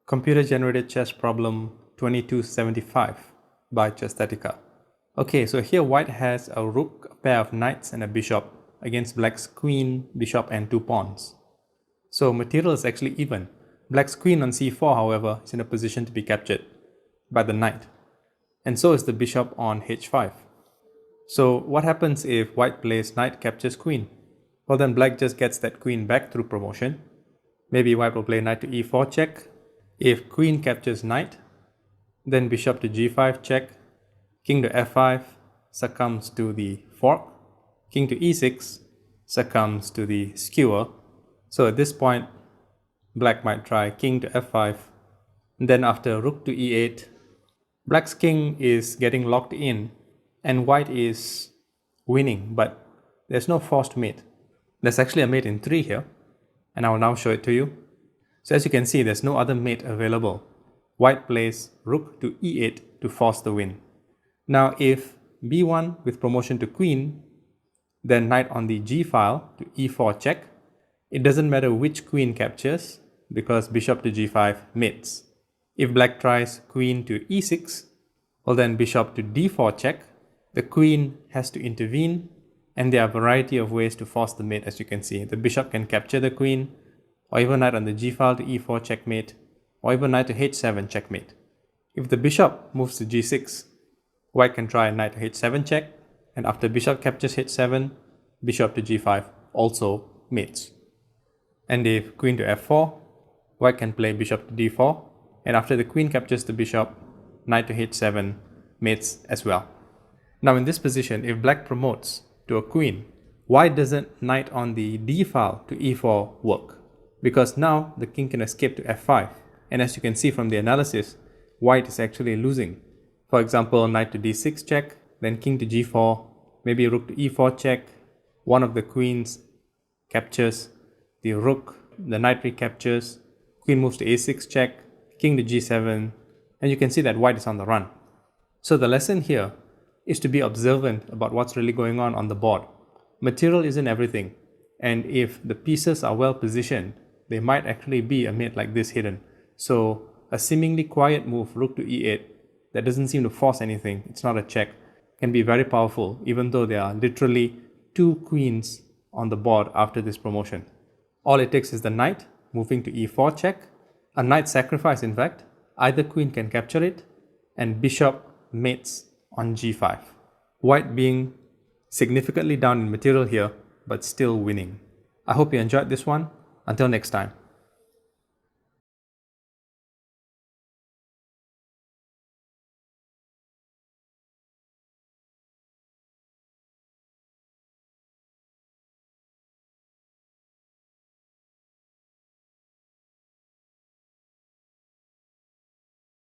Computer-generated chess problem 2275 by Chessatica. Okay, so here white has a rook, a pair of knights and a bishop against black's queen, bishop and two pawns. So material is actually even. Black's queen on c4, however, is in a position to be captured by the knight. And so is the bishop on h5. So what happens if white plays knight captures queen? Well, then black just gets that queen back through promotion. Maybe white will play knight to e4 check. If queen captures knight, then bishop to g5 check, king to f5 succumbs to the fork, king to e6 succumbs to the skewer. So at this point, black might try king to f5, and then after rook to e8, black's king is getting locked in and white is winning, but there's no forced mate. There's actually a mate in 3 here, and I will now show it to you. So as you can see, there's no other mate available. White plays rook to e8 to force the win. Now if b1 with promotion to queen, then knight on the g file to e4 check, it doesn't matter which queen captures because bishop to g5 mates. If black tries queen to e6, well then bishop to d4 check, the queen has to intervene, and there are a variety of ways to force the mate. As you can see, the bishop can capture the queen, or even knight on the g file to e4 checkmate, or even knight to h7 checkmate. If the bishop moves to g6, white can try knight to h7 check, and after bishop captures h7, bishop to g5 also mates. And if queen to f4, white can play bishop to d4, and after the queen captures the bishop, knight to h7 mates as well. Now in this position, if black promotes to a queen, why doesn't knight on the d file to e4 work? Because now the king can escape to f5, and as you can see from the analysis, white is actually losing. For example, knight to d6 check, then king to g4, maybe rook to e4 check, one of the queens captures the rook, the knight recaptures, queen moves to a6 check, king to g7, and you can see that white is on the run. So the lesson here is to be observant about what's really going on the board. Material isn't everything, and if the pieces are well positioned, there might actually be a mate like this hidden. So a seemingly quiet move, rook to e8, that doesn't seem to force anything, it's not a check, can be very powerful even though there are literally 2 queens on the board after this promotion. All it takes is the knight moving to e4 check, a knight sacrifice in fact, either queen can capture it, and bishop mates on g5. White being significantly down in material here, but still winning. I hope you enjoyed this one. Until next time.